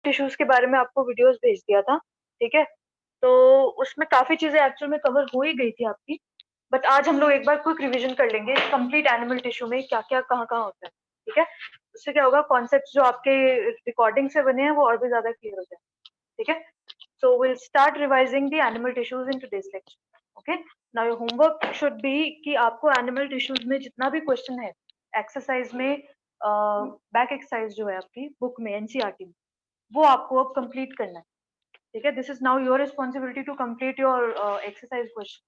Tissues के बारे में आपको वीडियोस भेज दिया था, ठीक है? तो उसमें काफ़ी चीज़ें एक्चुअल में कवर हो ही गई थी आपकी, बट आज हम लोग एक बार क्विक रिवीजन कर लेंगे कंप्लीट एनिमल टिश्यू में क्या-क्या, कहाँ-कहाँ होता है, ठीक है? उससे क्या होगा कॉन्सेप्ट्स जो आपके रिकॉर्डिंग से बने हैं वो और भी ज़्यादा क्लियर हो जाएँ, ठीक है? So we'll start revising the animal tissues in today's lecture. Okay. Now your homework should be कि आपको animal tissues में जितना भी क्वेश्चन है एक्सरसाइज में बैक एक्सरसाइज जो है आपकी बुक में एनसीईआरटी में वो आपको अब कंप्लीट करना है, ठीक है? This is now your responsibility to complete your exercise question,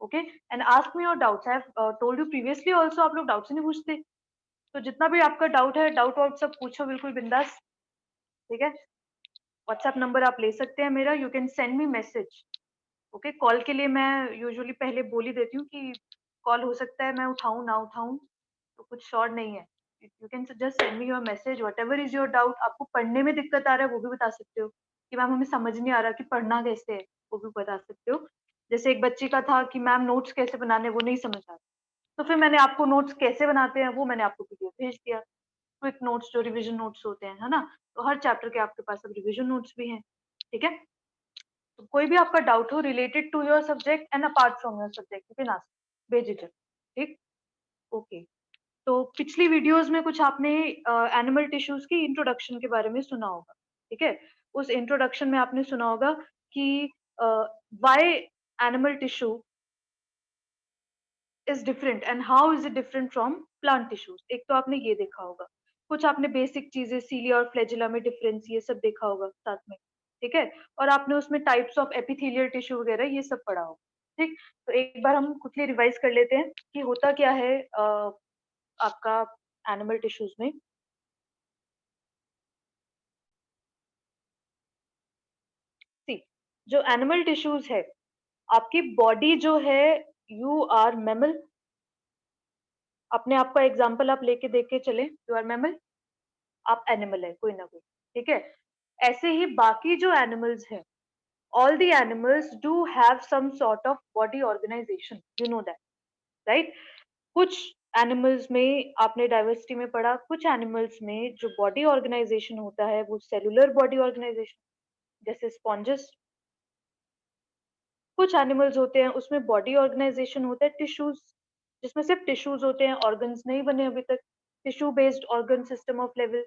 okay? And ask me your doubts. I have told you previously also आप लोग डाउट्स ही नहीं पूछते, तो जितना भी आपका डाउट है डाउट वाउट सब पूछो बिल्कुल बिंदास, ठीक है? व्हाट्सएप नंबर आप ले सकते हैं मेरा, you can send me message, okay? Call के लिए मैं यूजुअली पहले बोल ही देती हूँ कि कॉल हो सकता है मैं उठाऊँ ना उठाऊँ, तो कुछ श्योर नहीं है। You can just send me your message whatever is your doubt. आपको पढ़ने में दिक्कत आ रहा है वो भी बता सकते हो कि मैम हमें समझ नहीं आ रहा कि पढ़ना कैसे है, वो भी बता सकते हो। जैसे एक बच्ची का था कि मैम नोट्स कैसे बनाने वो नहीं समझ आ रहा, तो फिर मैंने आपको नोट्स कैसे बनाते हैं वो मैंने आपको पीडीएफ भेज दिया। क्विक नोट्स जो रिविजन नोट्स होते हैं, है ना? तो हर चैप्टर के आपके पास अब रिविजन नोट्स भी हैं, ठीक है? तो कोई भी आपका डाउट हो related to your subject and apart from your subject you can ask, बेझिझक, ठीक? ओके। तो पिछली वीडियोस में कुछ आपने एनिमल टिश्यूज की इंट्रोडक्शन के बारे में सुना होगा, ठीक है? उस इंट्रोडक्शन में आपने सुना होगा कि why animal tissue is different and how is it different from plant tissues. एक तो आपने ये देखा होगा, कुछ आपने बेसिक चीजें सीलिया और फ्लैजिला में डिफरेंस ये सब देखा होगा साथ में, ठीक है? और आपने उसमें टाइप्स ऑफ एपिथेलियल टिश्यू वगैरह ये सब पढ़ा होगा, ठीक? तो एक बार हम क्विकली रिवाइज कर लेते हैं कि होता क्या है आपका एनिमल टिश्यूज में। सी, जो एनिमल टिश्यूज है, आपकी बॉडी जो है, यू आर मैमल। अपने आप का एग्जांपल आप लेके देख के चले, यू आर मैमल, आप एनिमल है कोई ना कोई, ठीक है? ऐसे ही बाकी जो एनिमल्स हैं, all the animals do have some sort of body organisation, you know that, right? कुछ एनिमल्स में आपने डाइवर्सिटी में पढ़ा, कुछ एनिमल्स में जो बॉडी ऑर्गेनाइजेशन होता है वो सेलुलर बॉडी ऑर्गेनाइजेशन, जैसे स्पॉन्जेस। कुछ एनिमल्स होते हैं उसमें बॉडी ऑर्गेनाइजेशन होता है टिश्यूज, जिसमें सिर्फ टिश्यूज होते हैं, ऑर्गन्स नहीं बने अभी तक, tissue based organ system of level.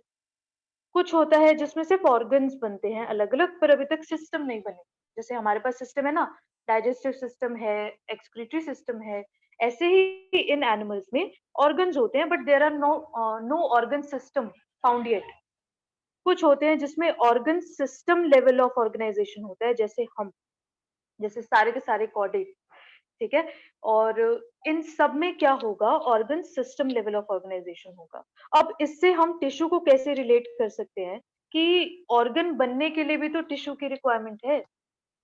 कुछ होता है जिसमें सिर्फ ऑर्गन्स बनते हैं अलग अलग पर अभी तक सिस्टम नहीं बने, जैसे हमारे पास सिस्टम है ना, डाइजेस्टिव सिस्टम है, एक्सक्रीटरी सिस्टम है। ऐसे ही इन एनिमल्स में ऑर्गन्स होते हैं but there are no organ system found yet. कुछ होते हैं जिसमें organ system level of organisation होता है, जैसे हम, जैसे सारे के सारे कॉर्डेट, ठीक है? और इन सब में क्या होगा, organ system level of organisation होगा। अब इससे हम टिश्यू को कैसे रिलेट कर सकते हैं कि ऑर्गन बनने के लिए भी तो टिश्यू की रिक्वायरमेंट है।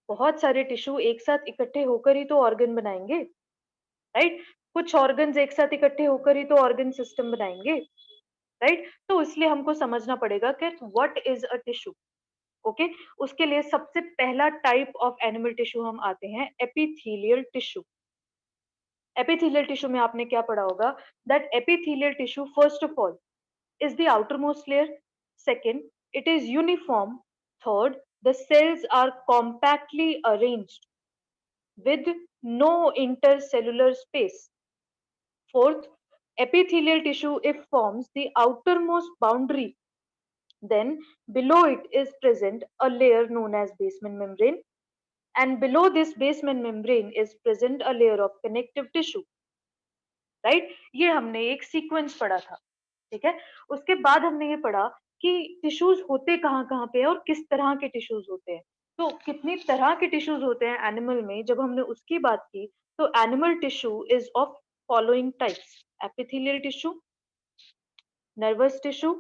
बहुत सारे टिश्यू एक साथ इकट्ठे होकर ही तो ऑर्गन बनाएंगे, राइट? कुछ ऑर्गन्स एक साथ इकट्ठे होकर ही तो ऑर्गन सिस्टम बनाएंगे, राइट? तो इसलिए हमको समझना पड़ेगा कि what is a tissue, okay? उसके लिए सबसे पहला टाइप ऑफ एनिमल टिश्यू हम आते हैं एपिथेलियल टिश्यू। एपिथेलियल टिश्यू में आपने क्या पढ़ा होगा, that epithelial tissue first of all is the outermost layer. Second, it is uniform. Third, the cells are compactly arranged with no intercellular space. Fourth, epithelial tissue if forms the outermost boundary, then below it is present a layer known as basement membrane, and below this basement membrane is present a layer of connective tissue, right? ये हमने एक sequence पढ़ा था, ठीक है? उसके बाद हमने ये पढ़ा कि टिश्यूज होते कहाँ-कहाँ पे हैं और किस तरह के टिश्यूज होते हैं। तो कितनी तरह के टिश्यूज होते हैं एनिमल में, जब हमने उसकी बात की, तो animal tissue is of following types: epithelial tissue, nervous tissue,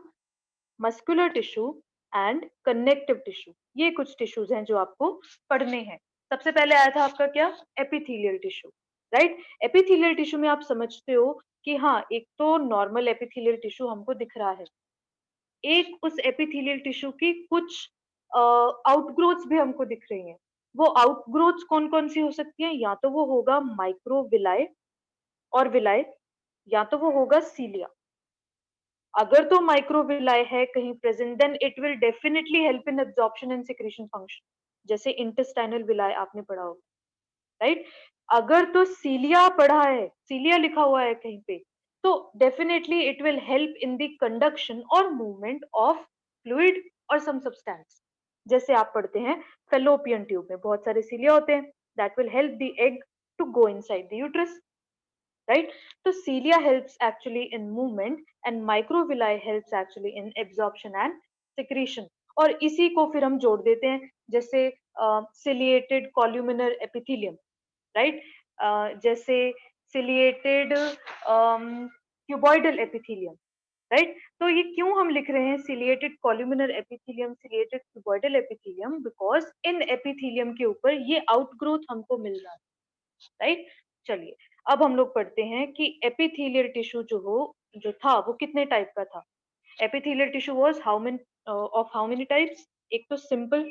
muscular tissue and connective tissue. ये कुछ टिश्यूज हैं जो आपको पढ़ने हैं। सबसे पहले आया था आपका क्या, epithelial tissue, right? Epithelial tissue में आप समझते हो कि हाँ, एक तो नॉर्मल एपिथेलियल टिश्यू हमको दिख रहा है, एक उस एपिथेलियल टिश्यू की कुछ आउटग्रोथ्स भी हमको दिख रही हैं। वो आउटग्रोथ्स कौन-कौन सी हो सकती हैं? या तो वो होगा माइक्रोविलाए और विलाए, या तो वो होगा सीलिया। अगर तो माइक्रोविलाई है कहीं present, then it will definitely help in absorption and secretion function, जैसे इंटेस्टाइनल विलाई आपने पढ़ा होगा, राइट? अगर तो सीलिया पढ़ा है, सीलिया लिखा हुआ है कहीं पे, तो definitely it will help in the conduction और मूवमेंट ऑफ फ्लूइड और सम सब्सटेंस। जैसे आप पढ़ते हैं फेलोपियन ट्यूब में बहुत सारे सीलिया होते हैं, that will help the egg to go inside the uterus, right? तो cilia helps actually in movement and microvilli helps actually in absorption and secretion। और इसी को फिर हम जोड़ देते हैं, जैसे ciliated columnar epithelium, राइट? जैसे ciliated cuboidal epithelium, राइट? तो ये क्यों हम लिख रहे हैं ciliated columnar epithelium, ciliated cuboidal epithelium, because in epithelium के ऊपर ये आउटग्रोथ हमको मिल रहा है, राइट? चलिए, अब हम लोग पढ़ते हैं कि एपिथेलियल टिश्यू जो था वो कितने टाइप का था। Epithelial tissue was how many types? एक तो सिंपल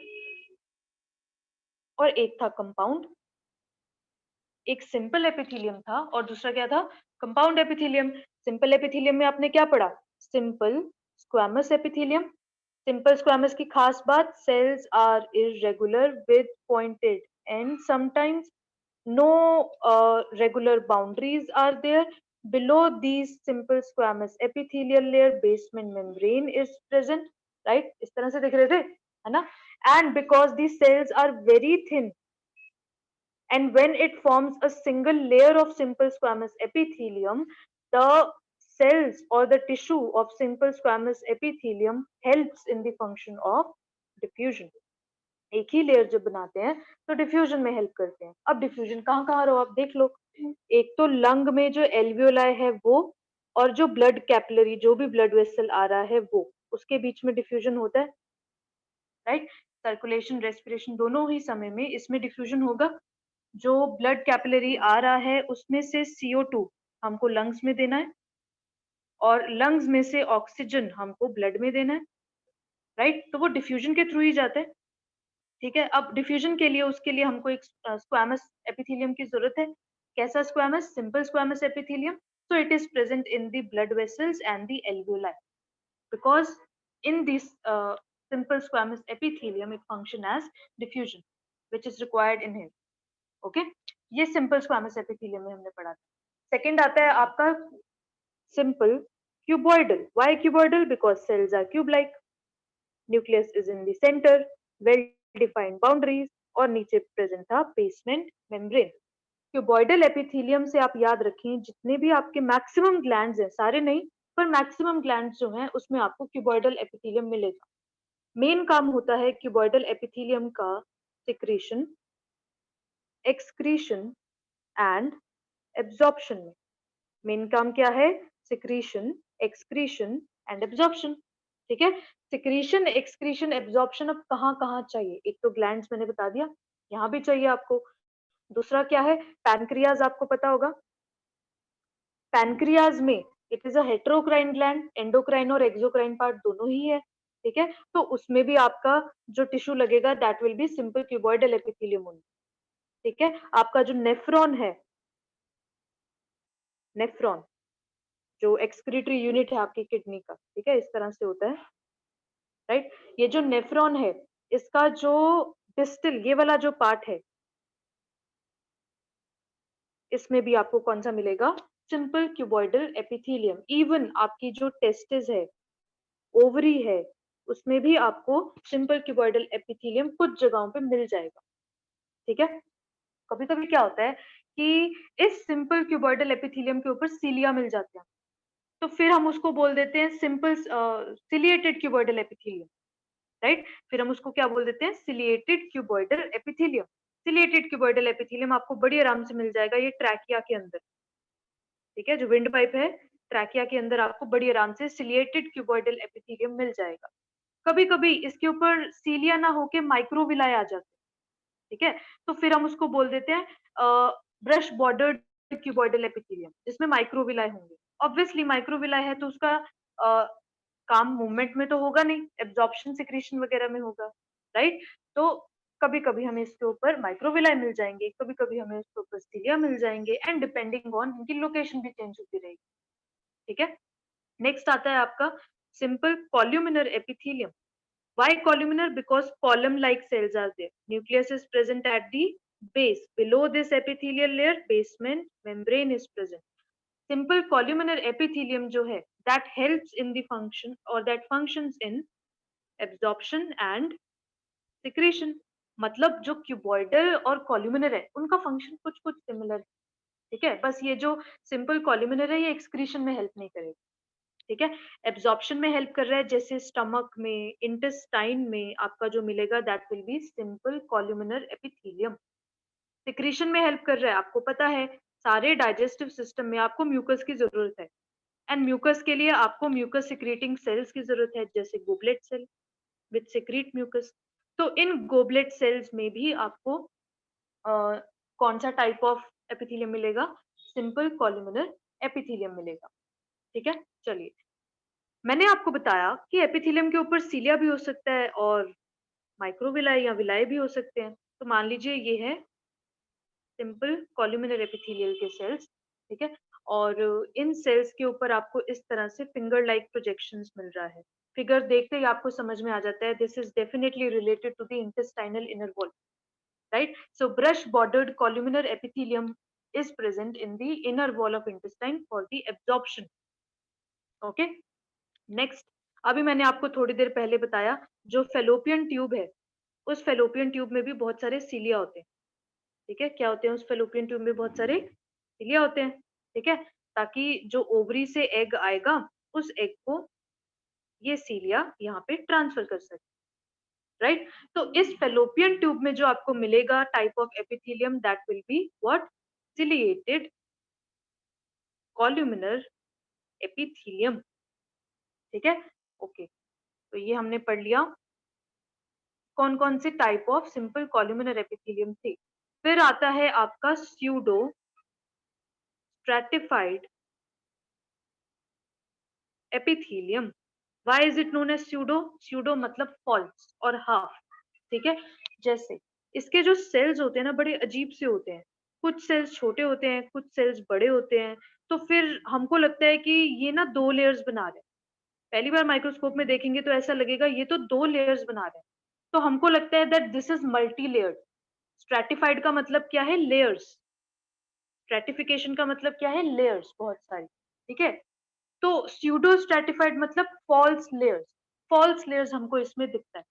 और एक था कंपाउंड। एक सिंपल एपिथेलियम था और दूसरा क्या था? Compound epithelium. सिंपल एपिथेलियम में आपने क्या पढ़ा? Simple squamous epithelium. Simple squamous की खास बात, cells are irregular with pointed end, sometimes no regular boundaries are there. Below these simple squamous epithelial layer basement membrane is present, right? इस तरह से दिख रहे थे, है ना? And because these cells are very thin, and when it forms a single layer of simple squamous epithelium, the cells or the tissue of simple squamous epithelium helps in the function of diffusion। एक ही layer जब बनाते हैं तो diffusion में help करते हैं। अब diffusion कहाँ कहाँ रहो आप देख लो। एक तो लंग में जो एल्वियोलाई है वो, और जो ब्लड कैपिलरी, जो भी ब्लड वेसल आ रहा है वो, उसके बीच में डिफ्यूजन होता है, राइट? सर्कुलेशन रेस्पिरेशन दोनों ही समय में इसमें डिफ्यूजन होगा। जो ब्लड कैपिलरी आ रहा है उसमें से CO2 हमको लंग्स में देना है, और लंग्स में से ऑक्सीजन हमको ब्लड में देना है, राइट? तो वो डिफ्यूजन के थ्रू ही जाता है। ठीक है, अब डिफ्यूजन के लिए उसके लिए हमको एक स्क्वैमस एपिथेलियम की जरूरत है। कैसा squamous? Simple squamous epithelium. So it is present in the blood vessels and the alveoli, because in this simple squamous epithelium it function as diffusion which is required in him। Okay, ये simple squamous epithelium में हमने पढ़ा था। Second आता है आपका simple cuboidal. Why cuboidal? Because cells are cube like, nucleus is in the centre, well defined boundaries, और नीचे प्रेजेंट था बेसमेंट मेम्ब्रेन। क्यूबॉइडल एपिथेलियम से आप याद रखें जितने भी आपके मैक्सिमम ग्लैंड्स हैं, सारे नहीं पर मैक्सिमम ग्लैंड्स जो हैं उसमें आपको क्यूबॉइडल एपिथेलियम मिलेगा। मेन काम होता है क्यूबॉइडल एपिथेलियम का सिक्रीशन, एक्सक्रीशन एंड एब्जॉर्प्शन में। मेन काम क्या है? Secretion, excretion and absorption. ठीक है, सिक्रीशन, एक्सक्रीशन, एब्जॉर्प्शन अब कहाँ कहाँ चाहिए? एक तो ग्लैंड्स मैंने बता दिया, यहाँ भी चाहिए आपको। दूसरा क्या है? पैनक्रियाज, आपको पता होगा। पैनक्रियाज में it is a heterocrine gland, endocrine और एक्सोक्राइन पार्ट दोनों ही है। ठीक है, तो उसमें भी आपका जो टिश्यू लगेगा that will be simple cuboidal epithelium only. ठीक है, आपका जो नेफ्रॉन है, नेफ्रॉन जो एक्सक्रीटरी यूनिट है आपकी किडनी का, ठीक है, इस तरह से होता है, राइट? ये जो नेफ्रॉन है इसका जो डिस्टल ये वाला जो पार्ट है, इसमें भी आपको कौन सा मिलेगा? Simple cuboidal epithelium. इवन आपकी जो टेस्टिस है, ओवरी है, उसमें भी आपको सिंपल क्यूबॉइडल एपिथेलियम कुछ जगहों पे मिल जाएगा। ठीक है, कभी कभी क्या होता है कि इस सिंपल क्यूबॉइडल एपिथेलियम के ऊपर सीलिया मिल जाते हैं, तो फिर हम उसको बोल देते हैं simple ciliated cuboidal epithelium, right? फिर हम उसको क्या बोल देते हैं? Ciliated cuboidal epithelium. Ciliated cuboidal epithelium आपको बड़ी आराम से मिल जाएगा ये ट्रैकिया के अंदर। ठीक है, जो विंड पाइप है ट्रैकिया के अंदर आपको बड़ी आराम से सिलिएटेड क्यूबॉइडल एपिथेलियम मिल जाएगा। कभी कभी इसके ऊपर सीलिया ना होके माइक्रोविलाई आ जाते हैं। ठीक है, तो फिर हम उसको बोल देते हैं ब्रश बॉर्डर्ड क्यूबॉइडल एपिथेलियम, जिसमें माइक्रोविलाई होंगे। ऑब्वियसली माइक्रोविलाई है तो उसका काम मूवमेंट में तो होगा नहीं, एब्जॉर्प्शन सिक्रीशन वगैरह में होगा, राइट? तो कभी कभी हमें इसके ऊपर माइक्रोविलाई मिल जाएंगे, कभी कभी हमें इसके ऊपर सीलिया मिल जाएंगे, एंड डिपेंडिंग ऑन इनकी लोकेशन भी चेंज होती रहेगी। ठीक है, नेक्स्ट आता है आपका simple columnar epithelium. Why columnar? Because column-like cells are there. Nucleus is present at the base. Below this epithelial layer, basement membrane is present. Simple columnar epithelium जो है, that helps in the function or that functions in absorption and secretion. मतलब जो cuboidal और columnar है, उनका function कुछ कुछ similar है. ठीक है, बस ये जो सिंपल कॉल्यूमिनर है, ये एक्सक्रीशन में हेल्प नहीं करेगा. ठीक है, एब्जॉर्प्शन में हेल्प कर रहा है, जैसे स्टमक में, इंटेस्टाइन में आपका जो मिलेगा that will be simple columnar epithelium. Secretion में हेल्प कर रहा है, आपको पता है सारे डाइजेस्टिव सिस्टम में आपको म्यूकस की जरूरत है, एंड म्यूकस के लिए आपको म्यूकस सिक्रीटिंग सेल्स की जरूरत है, जैसे goblet cell with secrete mucus. तो इन गोबलेट सेल्स में भी आपको कौन सा टाइप ऑफ एपिथेलियम मिलेगा? सिंपल कॉल्यूमिनर एपिथेलियम मिलेगा. ठीक है, चलिए मैंने आपको बताया कि एपिथेलियम के ऊपर सीलिया भी हो सकता है और माइक्रोविलाई या विलाई भी हो सकते हैं. तो मान लीजिए ये है सिंपल कॉल्यूमिनर एपिथेलियल के सेल्स. ठीक है, और इन सेल्स के ऊपर आपको इस तरह से फिंगर लाइक प्रोजेक्शंस मिल रहा है. फिगर देखते ही आपको समझ में आ जाता है this is definitely related to the intestinal inner wall, right. So brush bordered columnar epithelium is present in the inner wall of intestine for the absorption. Okay. Next, अभी मैंने आपको थोड़ी देर पहले बताया जो फेलोपियन ट्यूब है, उस फेलोपियन ट्यूब में भी बहुत सारे सीलिया होते हैं. ठीक है, क्या होते हैं? उस फेलोपियन ट्यूब में बहुत सारे सीलिया होते हैं. ठीक है, ताकि जो ओवरी से एग आएगा, उस एग को ये सीलिया यहाँ पे ट्रांसफर कर सके, राइट. तो इस फेलोपियन ट्यूब में जो आपको मिलेगा type of epithelium that will be what? Ciliated columnar epithelium. ठीक है, ओके. तो ये हमने पढ़ लिया कौन कौन से type of simple columnar epithelium थे. फिर आता है आपका pseudo stratified epithelium. Why is it known as pseudo? Pseudo मतलब फॉल्स और हाफ. ठीक है, जैसे इसके जो सेल्स होते हैं ना, बड़े अजीब से होते हैं. कुछ सेल्स छोटे होते हैं, कुछ सेल्स बड़े होते हैं. तो फिर हमको लगता है कि ये ना दो लेयर्स बना रहे हैं. पहली बार माइक्रोस्कोप में देखेंगे तो ऐसा लगेगा ये तो दो लेयर्स बना रहे हैं. तो हमको लगता है that this is multi layered. Stratified का मतलब क्या है? लेयर्स. स्ट्रैटिफिकेशन का मतलब क्या है? लेयर्स, बहुत सारी. ठीक है, तो स्यूडो स्ट्रैटिफाइड मतलब फॉल्स लेयर्स. फॉल्स लेयर्स हमको इसमें दिखता है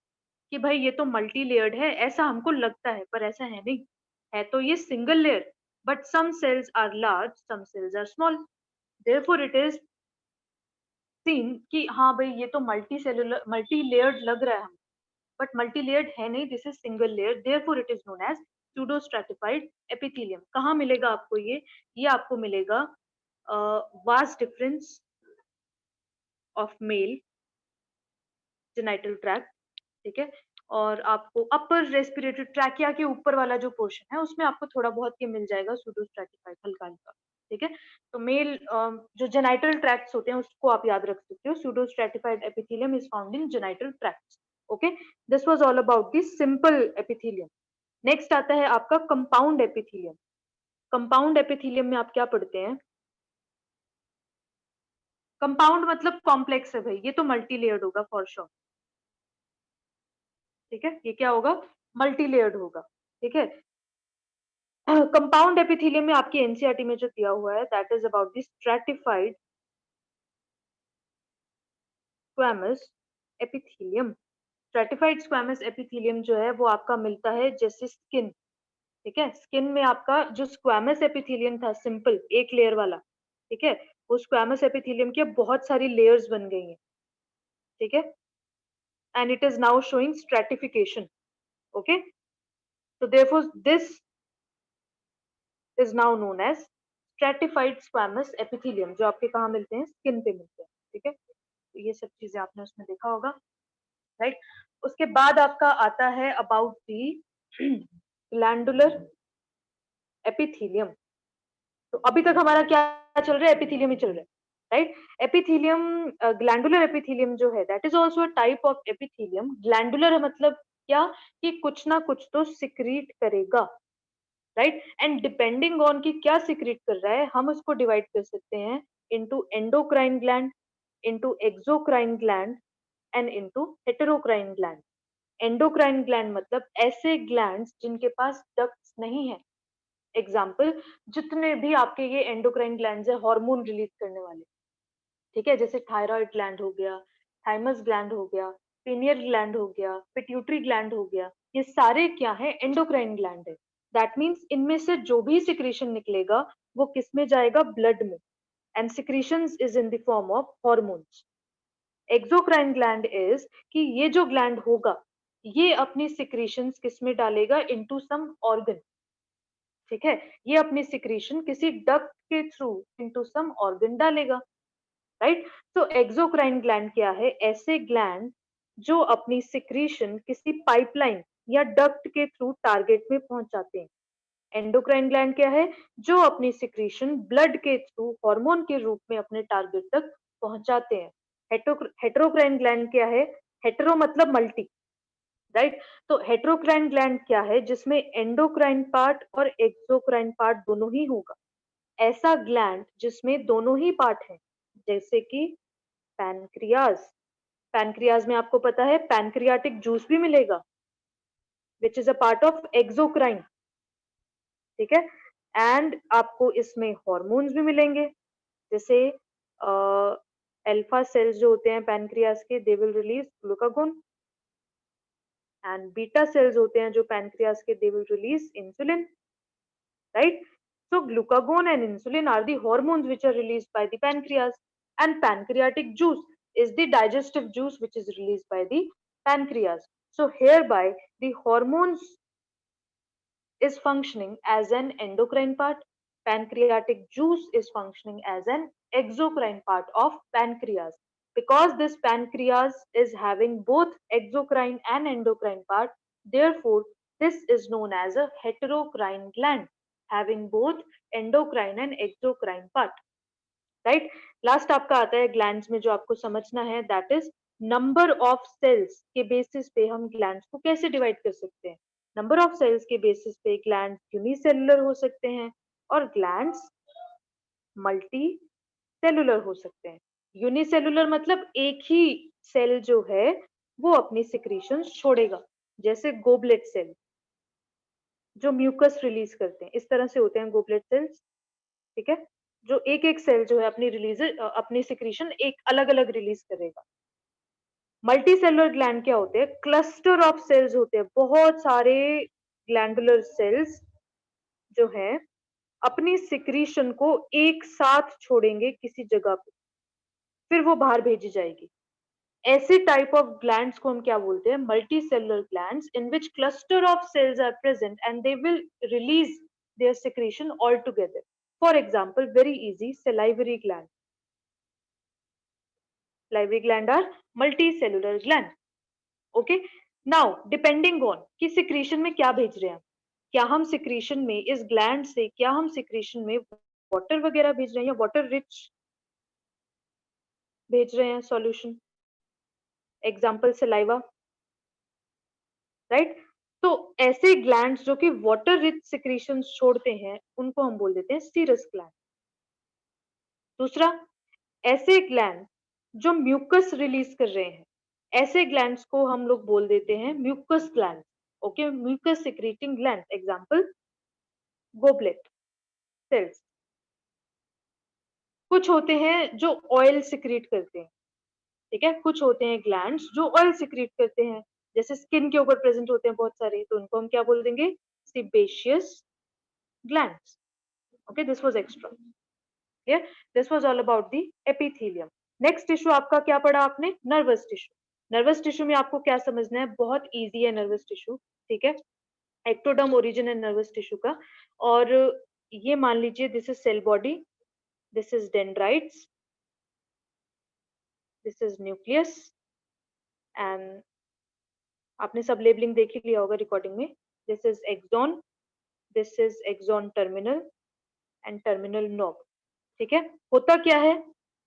कि भाई ये तो मल्टी लेयर्ड है, ऐसा हमको लगता है, पर ऐसा है नहीं. है तो ये single layer, but some cells are large, some cells are small. Therefore it is seen कि हाँ भाई ये तो मल्टी सेलुलर मल्टी लेयर्ड लग रहा है हम, बट मल्टी लेयर्ड है नहीं, this is single layer. Therefore it is known as pseudo stratified epithelium. कहाँ मिलेगा आपको ये आपको मिलेगा vast difference of male genital tract. ठीक है, और आपको अपर रेस्पिरेटरी ट्रैकिया के ऊपर वाला जो पोर्शन है उसमें आपको थोड़ा बहुत ये मिल जाएगा सूडो स्ट्रैटिफाइड, हल्का हल्का. ठीक है, तो मेल जो जेनाइटल ट्रैक्ट्स होते हैं उसको आप याद रख सकते हो. Pseudo stratified epithelium is found in genital tracts. Okay, this was all about the simple epithelium. Next आता है आपका कंपाउंड एपिथेलियम. कंपाउंड एपिथेलियम में आप क्या पढ़ते हैं? कंपाउंड मतलब कॉम्प्लेक्स है भाई, ये तो मल्टी लेयर्ड होगा फॉर श्योर. ठीक है, ये क्या होगा? मल्टी लेयर्ड होगा. ठीक है, कंपाउंड एपिथेलियम में आपकी एनसीईआरटी में जो दिया हुआ है that is about the stratified squamous epithelium. Stratified squamous epithelium जो है वो आपका मिलता है जैसे स्किन. ठीक है, स्किन में आपका जो स्क्वैमस एपिथेलियम था सिंपल एक लेयर वाला, ठीक है, वो स्क्वैमस एपिथेलियम के बहुत सारी लेयर्स बन गई हैं. ठीक है, and it is now showing stratification. Okay, so therefore this is now known as stratified squamous epithelium, जो आपके कहाँ मिलते हैं? स्किन पे मिलते हैं. ठीक है, तो ये सब चीजें आपने उसमें देखा होगा, राइट. उसके बाद आपका आता है अबाउट दी ग्लैंडुलर एपिथेलियम. तो अभी तक हमारा क्या चल रहा है? एपिथेलियम ही चल रहा है, राइट. एपिथेलियम, ग्लैंडुलर एपिथेलियम जो है that is also a type of epithelium. Glandular मतलब क्या? कि कुछ ना कुछ तो सिक्रीट करेगा, राइट. एंड डिपेंडिंग ऑन कि क्या सिक्रीट कर रहा है हम उसको डिवाइड कर सकते हैं into endocrine gland, into exocrine gland and into heterocrine gland. Endocrine gland मतलब ऐसे ग्लैंड्स जिनके पास डक्ट्स नहीं है. एग्जाम्पल, जितने भी आपके ये एंडोक्राइन ग्लैंड्स है हार्मोन रिलीज करने वाले, ठीक है, जैसे थायराइड ग्लैंड हो गया, थाइमस ग्लैंड हो गया, पीनियल ग्लैंड हो गया, पिट्यूटरी ग्लैंड हो गया, ये सारे क्या है, एंडोक्राइन ग्लैंड है. दैट मीन्स इनमें से जो भी सिक्रीशन निकलेगा वो किस में जाएगा, ब्लड में, and secretions is in the form of hormones. Exocrine gland is कि ये जो ग्लैंड होगा ये अपनी सिक्रीशंस किस में डालेगा, इनटू सम ऑर्गन. ठीक है, ये अपनी सिक्रीशन किसी डक्ट के थ्रू इनटू सम ऑर्गन डालेगा. राइट. तो एक्सोक्राइन ग्लैंड क्या है, ऐसे ग्लैंड जो अपनी सिक्रीशन किसी पाइपलाइन या डक्ट के थ्रू टारगेट में पहुंचाते हैं. एंडोक्राइन ग्लैंड क्या है, जो अपनी सिक्रीशन ब्लड के थ्रू हार्मोन के रूप में अपने टारगेट तक पहुंचाते हैं. हेटेरोक्राइन ग्लैंड क्या है, हेटेरो मतलब मल्टी. राइट. तो हेटेरोक्राइन ग्लैंड क्या है, जिसमें एंडोक्राइन पार्ट और एक्सोक्राइन पार्ट दोनों ही होगा. ऐसा ग्लैंड जिसमें दोनों ही पार्ट है, जैसे कि पैनक्रियाज. पैनक्रियाज में आपको पता है पैनक्रियाटिक जूस भी मिलेगा, which is a part of exocrine. ठीक है. एंड आपको इसमें हॉर्मोन्स भी मिलेंगे, जैसे अल्फा सेल्स जो होते हैं पैनक्रियाज के, दे will release glucagon, and beta cells होते हैं जो पैनक्रियाज के, दे will release insulin. Right. So glucagon and insulin are the hormones which are released by the pancreas, and pancreatic juice is the digestive juice which is released by the pancreas. So hereby the hormones is functioning as an endocrine part, pancreatic juice is functioning as an exocrine part of pancreas. Because this pancreas is having both exocrine and endocrine part, therefore this is known as a heterocrine gland, having both endocrine and exocrine part. Right. Last आपका आता है glands में, जो आपको समझना है, that is number of cells के basis पे हम ग्लैंड्स को कैसे डिवाइड कर सकते हैं. नंबर ऑफ सेल्स के बेसिस पे ग्लैंड्स यूनिसेलुलर हो सकते हैं और ग्लैंड्स मल्टी सेलुलर हो सकते हैं. यूनिसेलुलर मतलब एक ही सेल जो है वो अपनी सिक्रीशंस छोड़ेगा, जैसे गोबलेट सेल जो म्यूकस रिलीज करते हैं, इस तरह से होते हैं गोबलेट सेल्स. ठीक है, जो एक एक सेल जो है अपनी सिक्रीशन एक अलग अलग रिलीज करेगा. मल्टी सेलुलर ग्लैंड क्या होते हैं, क्लस्टर ऑफ सेल्स होते हैं, बहुत सारे ग्लैंडुलर सेल्स जो है अपनी सिक्रीशन को एक साथ छोड़ेंगे किसी जगह पे, फिर वो बाहर भेजी जाएगी. ऐसे टाइप ऑफ ग्लैंड्स को हम क्या बोलते हैं, multi cellular glands, in which cluster of cells are present and they will release their secretion all together. For example, very easy, salivary gland. Salivary gland are multicellular gland. Okay. Now, depending on कि secretion में क्या भेज रहे हैं, क्या हम secretion में इस gland से क्या हम secretion में water वगैरह भेज रहे हैं या water rich भेज रहे हैं solution. Example saliva. Right. तो ऐसे ग्लैंड्स जो कि वाटर रिच सिक्रीशंस छोड़ते हैं उनको हम बोल देते हैं सीरस ग्लैंड. दूसरा, ऐसे ग्लैंड जो म्यूकस रिलीज कर रहे हैं, ऐसे ग्लैंड्स को हम लोग बोल देते हैं mucus gland. Okay, mucus secreting gland. Example goblet cells. कुछ होते हैं जो ऑयल सिक्रीट करते हैं. ठीक है, कुछ होते हैं ग्लैंड्स जो ऑयल सिक्रीट करते हैं, जैसे स्किन के ऊपर प्रेजेंट होते हैं बहुत सारे, तो उनको हम क्या बोल देंगे, sebaceous glands. Okay, this was extra. Yeah, this was all about the epithelium. Next tissue आपका क्या पढ़ा आपने, नर्वस टिश्यू. नर्वस टिश्यू में आपको क्या समझना है, बहुत इजी है नर्वस टिश्यू. ठीक है, एक्टोडर्म ओरिजिन है नर्वस टिश्यू का. और ये मान लीजिए this is cell body, this is dendrites, this is nucleus, and आपने सब लेबलिंग देख ही लिया होगा रिकॉर्डिंग में. This is axon, this is axon terminal and terminal knob. ठीक है, होता क्या है,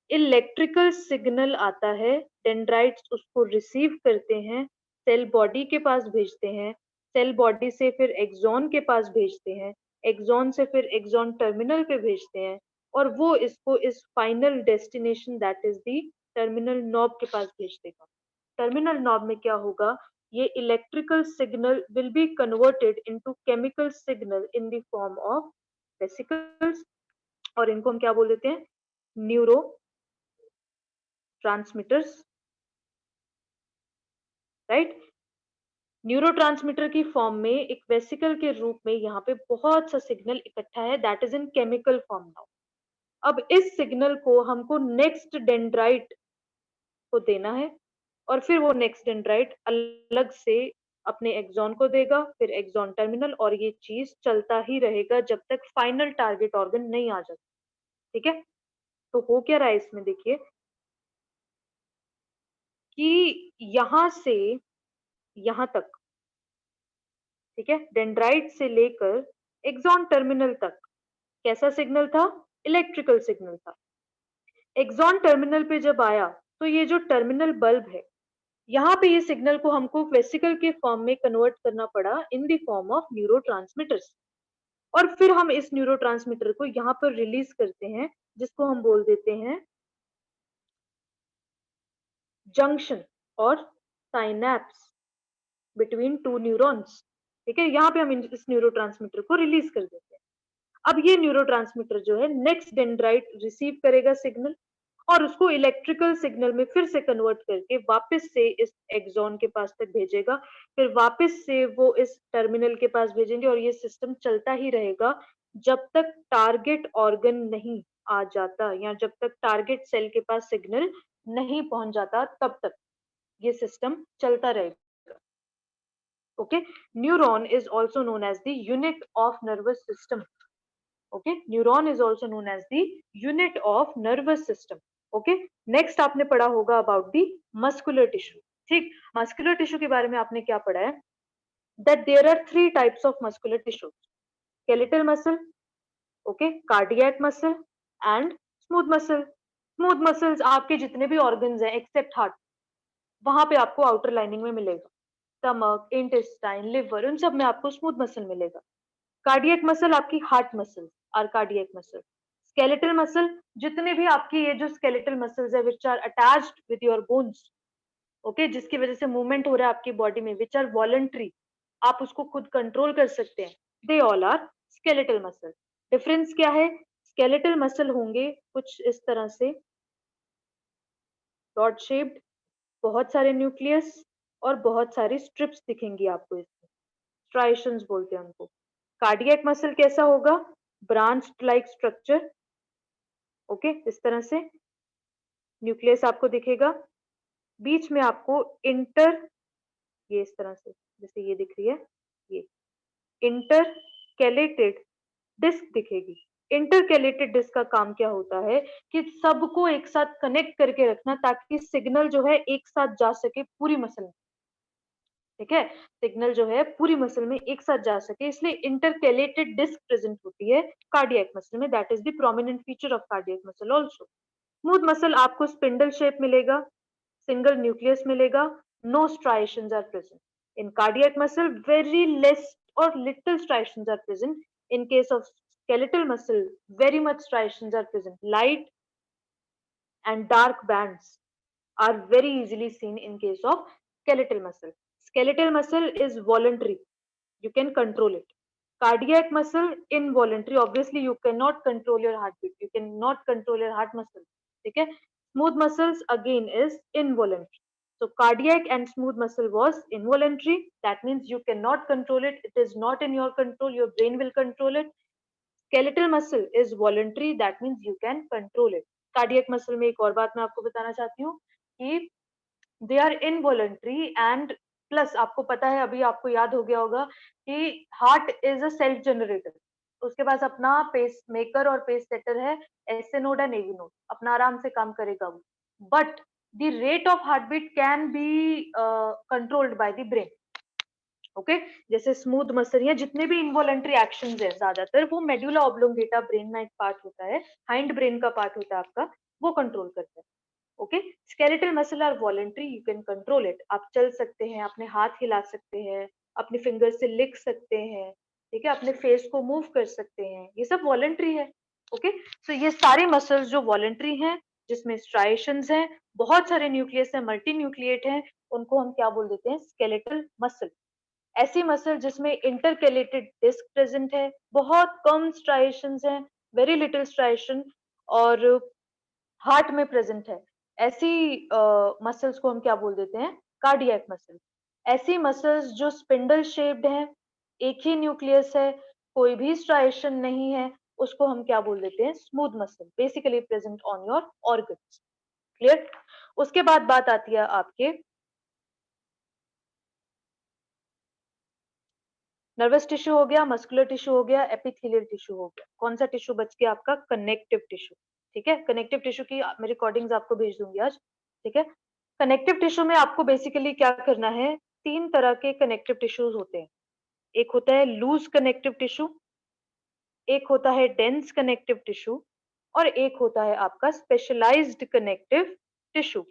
इलेक्ट्रिकल सिग्नल आता है, डेंड्राइट्स उसको रिसीव करते हैं, सेल बॉडी के पास भेजते हैं, सेल बॉडी से फिर एक्सॉन के पास भेजते हैं, एक्सॉन से फिर एक्सॉन टर्मिनल पे भेजते हैं, और वो इसको इस final destination that is the terminal knob के पास भेज देगा। टर्मिनल नॉब में क्या होगा, ये electrical signal will be converted into chemical signal in the form of vesicles, और इनको हम क्या बोल देते हैं, न्यूरो ट्रांसमीटर्स, राइट। न्यूरोट्रांसमीटर की फॉर्म में एक वेसिकल के रूप में यहाँ पे बहुत सा सिग्नल इकट्ठा है, that is in chemical form now. अब इस सिग्नल को हमको नेक्स्ट डेंड्राइट को देना है, और फिर वो नेक्स्ट डेंड्राइट अलग से अपने एक्सॉन को देगा, फिर एक्सॉन टर्मिनल, और ये चीज चलता ही रहेगा जब तक फाइनल टारगेट ऑर्गन नहीं आ जाता। ठीक है, तो हो क्या रहा है इसमें, देखिए कि यहां से यहां तक, ठीक है, डेंड्राइट से लेकर एक्सॉन टर्मिनल तक कैसा सिग्नल था, इलेक्ट्रिकल सिग्नल था। एक्सॉन टर्मिनल पे जब आया तो ये जो टर्मिनल बल्ब है, यहाँ पे ये सिग्नल को हमको वेसिकल के फॉर्म में कन्वर्ट करना पड़ा in the form of neurotransmitters, और फिर हम इस न्यूरोट्रांसमीटर को यहाँ पर रिलीज करते हैं, जिसको हम बोल देते हैं जंक्शन और साइनैप्स बिटवीन टू न्यूरॉन्स। ठीक है, यहाँ पे हम इस न्यूरोट्रांसमीटर को रिलीज कर देते हैं। अब ये न्यूरोट्रांसमीटर जो है नेक्स्ट डेंड्राइट रिसीव करेगा सिग्नल, और उसको इलेक्ट्रिकल सिग्नल में फिर से कन्वर्ट करके वापस से इस एक्सॉन के पास तक भेजेगा, फिर वापस से वो इस टर्मिनल के पास भेजेंगे, और ये सिस्टम चलता ही रहेगा जब तक टारगेट ऑर्गन नहीं आ जाता, या जब तक टारगेट सेल के पास सिग्नल नहीं पहुंच जाता, तब तक ये सिस्टम चलता रहेगा। Okay, neuron is also known as the unit of nervous system. okay, neuron is also known as the unit of nervous system। okay, next आपने पढ़ा होगा about the muscular tissue। ठीक, muscular tissue के बारे में आपने क्या पढ़ा है, that there are three types of muscular tissue: skeletal muscle, okay, cardiac muscle and smooth muscle। smooth muscles आपके जितने भी organs हैं except heart, वहां पे आपको outer lining में मिलेगा, स्टमक, इंटेस्टाइन, लिवर, उन सब में आपको स्मूथ मसल मिलेगा। कार्डियक मसल आपकी हार्ट मसल और कार्डियक मसल। स्केलेटल मसल जितने भी आपकी ये जो स्केलेटल मसल्स है which are attached with your bones, okay, जिसकी वजह से मूवमेंट हो रहा है आपकी बॉडी में, विच आर वॉलंटरी, आप उसको खुद कंट्रोल कर सकते हैं, they all are skeletal muscle. Difference क्या है, स्केलेटल मसल होंगे कुछ इस तरह से रॉड शेप्ड, बहुत सारे न्यूक्लियस और बहुत सारी स्ट्रिप्स दिखेंगी आपको, इसमें स्ट्राइशंस बोलते हैं उनको। कार्डियक मसल कैसा होगा, ब्रांच लाइक स्ट्रक्चर, ओके, इस तरह से न्यूक्लियस आपको दिखेगा, बीच में आपको इंटर, ये इस तरह से जैसे ये दिख रही है, ये इंटरकैलेटेड डिस्क दिखेगी। इंटरकैलेटेड डिस्क का काम क्या होता है कि सबको एक साथ कनेक्ट करके रखना, ताकि सिग्नल जो है एक साथ जा सके पूरी मसल में। ठीक है, सिग्नल जो है पूरी मसल में एक साथ जा सके, इसलिए इंटरकैलेटेड डिस्क प्रेजेंट होती है कार्डियक मसल में, that is the prominent feature of cardiac muscle also. Smooth muscle आपको स्पिंडल शेप मिलेगा, सिंगल न्यूक्लियस मिलेगा, no striations are present. In cardiac muscle very less और little striations are present. In case of skeletal muscle very much striations are present, light and dark bands are very easily seen in case of skeletal muscle. Skeletal muscle is voluntary, you can control it. Cardiac muscle involuntary, obviously you cannot control your heartbeat, you cannot control your heart muscle, okay. Smooth muscles again is involuntary. So cardiac and smooth muscle was involuntary, that means you cannot control it, it is not in your control, your brain will control it. Skeletal muscle is voluntary, that means you can control it. Cardiac muscle में एक और बात मैं आपको बताना चाहती हूँ कि they are involuntary and plus आपको पता है, अभी आपको याद हो गया होगा कि heart is a self generator, उसके पास अपना पेस मेकर और पेस सेटर है, SA node and AV node, अपना आराम से काम करेगा वो, but the rate of heartbeat can be controlled by the brain. Okay, जैसे स्मूथ मसल या जितने भी इनवॉलंटरी एक्शंस है ज्यादातर वो मेडुला ऑब्लोंगेटा ब्रेन में एक पार्ट होता है, हाइंड ब्रेन का पार्ट होता है आपका, वो कंट्रोल करता है। Okay, skeletal muscle are voluntary, you can control it, आप चल सकते हैं, अपने हाथ हिला सकते हैं, अपने फिंगर से लिख सकते हैं, ठीक है, अपने फेस को मूव कर सकते हैं, ये सब वॉलंटरी है। ओके, सो ये सारे मसल्स जो वॉलंटरी हैं, जिसमें स्ट्राइएशंस हैं, बहुत सारे न्यूक्लियस हैं, मल्टी न्यूक्लिएट हैं, उनको हम क्या बोल देते हैं? Skeletal muscle. ऐसी मसल जिसमें इंटरकेलेटेड डिस्क प्रेजेंट है, बहुत कम स्ट्राइएशंस हैं, वेरी लिटिल स्ट्राइएशन, और हार्ट में प्रेजेंट है, ऐसी मसल्स को हम क्या बोल देते हैं? Cardiac muscle. ऐसी मसल्स जो स्पिंडल शेप्ड हैं, एक ही न्यूक्लियस है, कोई भी स्ट्राइएशन नहीं है, उसको हम क्या बोल देते हैं? Smooth muscle, basically present on your organs. Clear? उसके बाद बात आती है आपके नर्वस टिश्यू हो गया, मस्कुलर टिश्यू हो गया, एपिथेलियल टिश्यू हो गया। कौन सा टिश्यू बच गया आपका? Connective tissue. ठीक है, कनेक्टिव टिश्यू की मैं रिकॉर्डिंग्स आपको भेज दूंगी आज। ठीक है, कनेक्टिव टिश्यू में आपको बेसिकली क्या करना है? तीन तरह के कनेक्टिव टिश्यूज होते हैं। एक होता है लूज कनेक्टिव टिश्यू, एक होता है डेंस कनेक्टिव टिश्यू, और एक होता है आपका स्पेशलाइज्ड कनेक्टिव टिश्यू।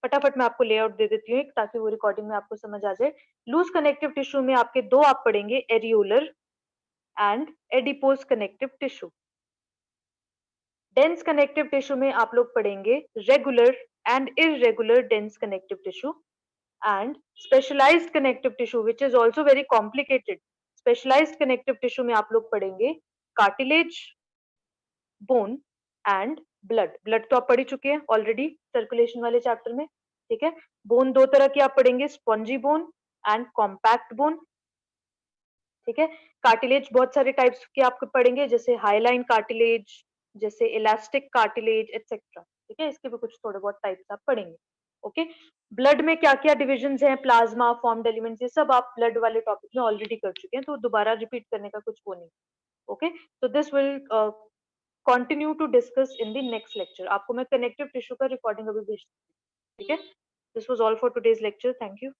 फटाफट मैं आपको लेआउट दे देती हूँ ताकि वो रिकॉर्डिंग में आपको समझ आ जाए। लूज कनेक्टिव टिश्यू में आपके दो आप पढ़ेंगे, areolar and adipose connective tissue. Dense connective tissue में आप लोग पढ़ेंगे regular and irregular dense connective tissue, and specialised connective tissue which is also very complicated. Specialised connective tissue में आप लोग पढ़ेंगे cartilage, bone and blood. Blood तो आप पढ़ ही चुके हैं ऑलरेडी सर्कुलेशन वाले चैप्टर में। ठीक है, बोन दो तरह की आप पढ़ेंगे, spongy bone and compact bone. ठीक है, कार्टिलेज बहुत सारे टाइप्स के आपको पढ़ेंगे, जैसे हाईलाइन कार्टिलेज, जैसे इलास्टिक कार्टिलेज एक्सेट्रा। ठीक है, इसके भी कुछ थोड़े बहुत टाइप्स आप पढ़ेंगे। ओके, ब्लड में क्या क्या डिविजन्स हैं, प्लाज्मा, फॉर्म्ड एलिमेंट्स, ये सब आप ब्लड वाले टॉपिक में ऑलरेडी कर चुके हैं, तो दोबारा रिपीट करने का कुछ वो नहीं। ओके, तो this will continue to discuss in the next lecture. आपको मैं कनेक्टिव टिश्यू का रिकॉर्डिंग अभी भेज दूंगी। ठीक है, this was all for today's lecture. Thank you.